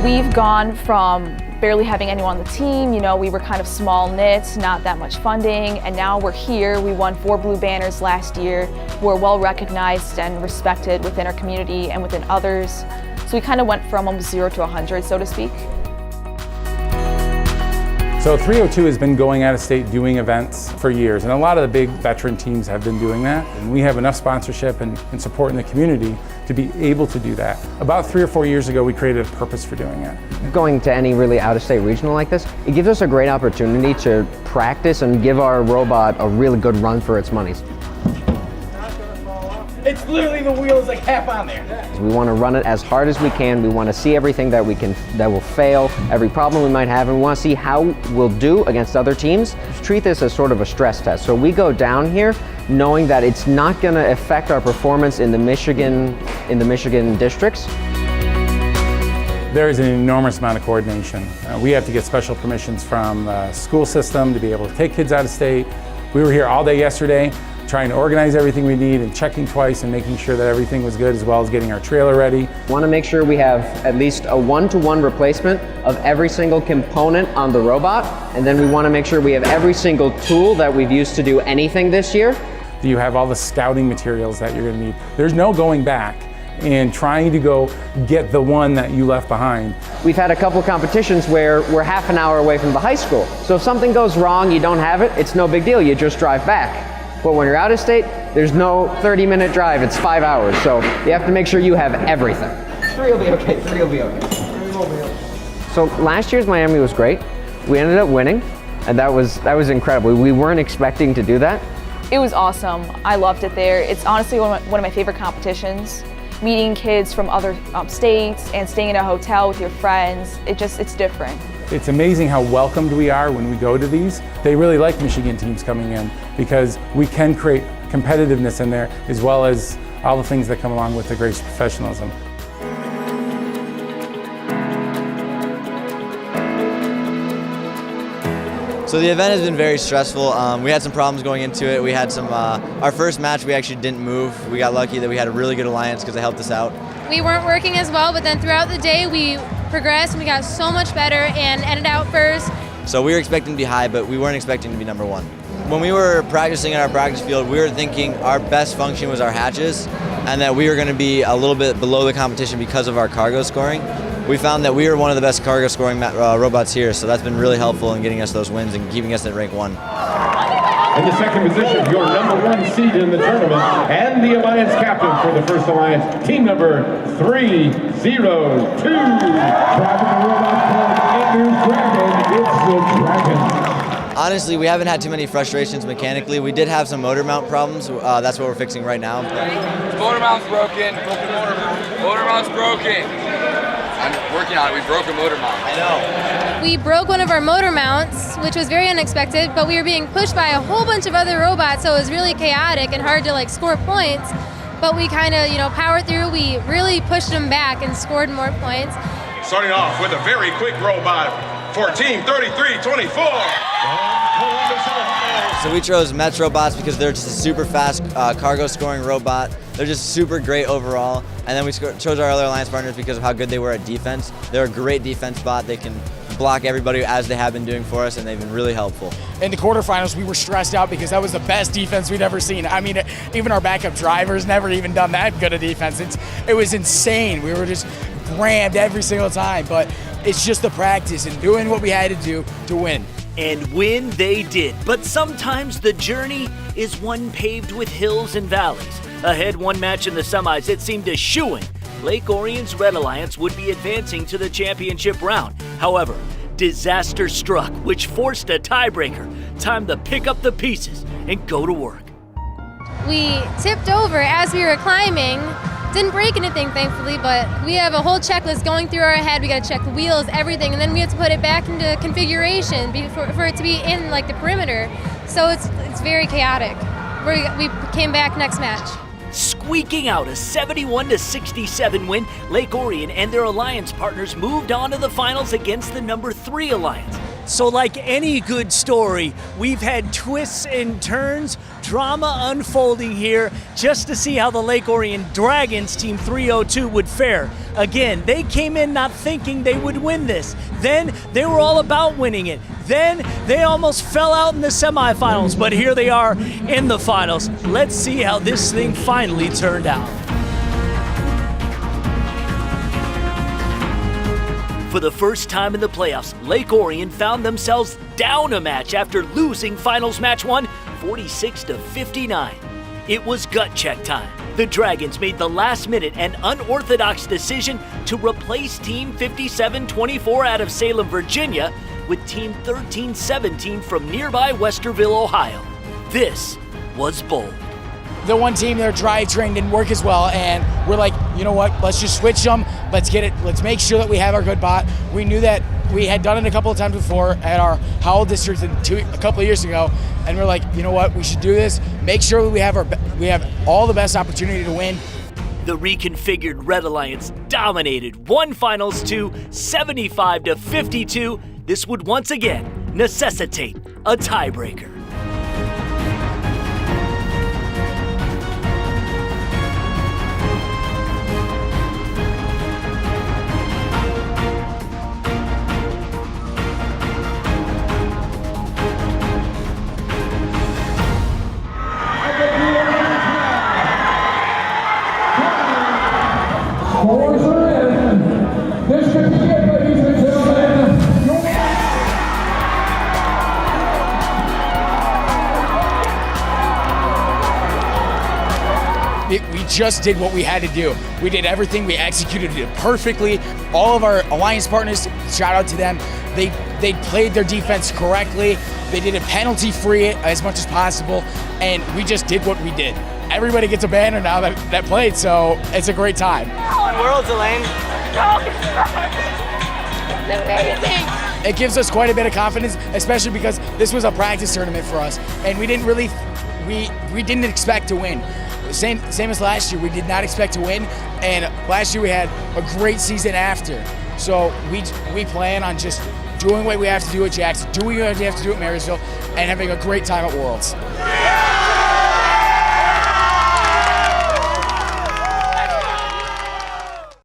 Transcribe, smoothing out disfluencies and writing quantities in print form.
We've gone from barely having anyone on the team, we were kind of small knit, not that much funding, and now we're here. We won 4 blue banners last year. We're well recognized and respected within our community and within others. So we kind of went from almost 0 to 100, so to speak. So 302 has been going out of state doing events for years, and a lot of the big veteran teams have been doing that. And we have enough sponsorship and support in the community to be able to do that. About 3 or 4 years ago, we created a purpose for doing it. Going to any really out-of-state regional like this, it gives us a great opportunity to practice and give our robot a really good run for its monies. It's literally the wheel is like half on there. We want to run it as hard as we can. We want to see everything that will fail, every problem we might have, and we want to see how we'll do against other teams. Treat this as sort of a stress test. So we go down here knowing that it's not going to affect our performance in the Michigan districts. There is an enormous amount of coordination. We have to get special permissions from the school system to be able to take kids out of state. We were here all day yesterday, trying to organize everything we need and checking twice and making sure that everything was good, as well as getting our trailer ready. We want to make sure we have at least a 1-to-1 replacement of every single component on the robot, and then we want to make sure we have every single tool that we've used to do anything this year. You have all the scouting materials that you're going to need. There's no going back and trying to go get the one that you left behind. We've had a couple competitions where we're half an hour away from the high school. So if something goes wrong, you don't have it, it's no big deal, you just drive back. But when you're out of state, there's no 30-minute drive, it's 5 hours. So you have to make sure you have everything. 3 will be okay, 3 will be okay. 3 will be okay. So last year's Miami was great. We ended up winning, and that was incredible. We weren't expecting to do that. It was awesome. I loved it there. It's honestly one of my favorite competitions. Meeting kids from other states and staying in a hotel with your friends, it's different. It's amazing how welcomed we are when we go to these. They really like Michigan teams coming in because we can create competitiveness in there, as well as all the things that come along with the great professionalism. So the event has been very stressful. We had some problems going into it. We had some, our first match we actually didn't move. We got lucky that we had a really good alliance because they helped us out. We weren't working as well, but then throughout the day we progressed and we got so much better and ended out first. So we were expecting to be high, but we weren't expecting to be number 1. When we were practicing in our practice field, we were thinking our best function was our hatches and that we were going to be a little bit below the competition because of our cargo scoring. We found that we were one of the best cargo scoring robots here, so that's been really helpful in getting us those wins and keeping us at rank 1. In the second position, your number 1 seed in the tournament and the Alliance captain for the first Alliance, team number 302. Driving the robot called Andrew Dragon, it's the Dragon. Honestly, we haven't had too many frustrations mechanically. We did have some motor mount problems. That's what we're fixing right now. Motor mount's broken. Motor mount's broken. I'm working on it. We broke a motor mount. I know. We broke one of our motor mounts, which was very unexpected, but we were being pushed by a whole bunch of other robots, so it was really chaotic and hard to score points. But we kind of, powered through. We really pushed them back and scored more points. Starting off with a very quick robot for team 3324. So we chose Metro bots because they're just a super fast cargo scoring robot. They're just super great overall. And then we chose our other alliance partners because of how good they were at defense. They're a great defense bot. They can block everybody as they have been doing for us, and they've been really helpful. In the quarterfinals, we were stressed out because that was the best defense we'd ever seen. I mean, even our backup drivers never even done that good a defense. It was insane. We were just rammed every single time, but it's just the practice and doing what we had to do to win. And win they did, but sometimes the journey is one paved with hills and valleys. Ahead one match in the semis, it seemed a shoo-in. Lake Orion's Red Alliance would be advancing to the championship round. However, disaster struck, which forced a tiebreaker. Time to pick up the pieces and go to work. We tipped over as we were climbing. Didn't break anything, thankfully, but we have a whole checklist going through our head. We got to check the wheels, everything, and then we have to put it back into configuration for it to be in the perimeter. So it's very chaotic. We came back next match. Squeaking out a 71-67 win, Lake Orion and their alliance partners moved on to the finals against the number 3 alliance. So like any good story, we've had twists and turns, drama unfolding here just to see how the Lake Orion Dragons Team 302 would fare. Again, they came in not thinking they would win this. Then they were all about winning it. Then they almost fell out in the semifinals, but here they are in the finals. Let's see how this thing finally turned out. For the first time in the playoffs, Lake Orion found themselves down a match after losing finals match 1, 46-59. It was gut check time. The Dragons made the last-minute and unorthodox decision to replace Team 5724 out of Salem, Virginia, with Team 1317 from nearby Westerville, Ohio. This was bold. The one team, their drivetrain didn't work as well, and we're like, you know what, let's just switch them. Let's get it. Let's make sure that we have our good bot. We knew that we had done it a couple of times before at our Howell district a couple of years ago, and we're like, you know what, we should do this. Make sure we have all the best opportunity to win. The reconfigured Red Alliance dominated, won finals 2, 75-52. This would once again necessitate a tiebreaker. We just did what we had to do. We did everything. We executed it perfectly. All of our alliance partners, shout out to them. They played their defense correctly. They did it penalty-free as much as possible, and we just did what we did. Everybody gets a banner now that played, so it's a great time. Worlds, Elaine. It gives us quite a bit of confidence, especially because this was a practice tournament for us, and we didn't expect to win. Same as last year, we did not expect to win, and last year we had a great season after. So we plan on just doing what we have to do at Jackson, doing what we have to do at Marysville, and having a great time at Worlds.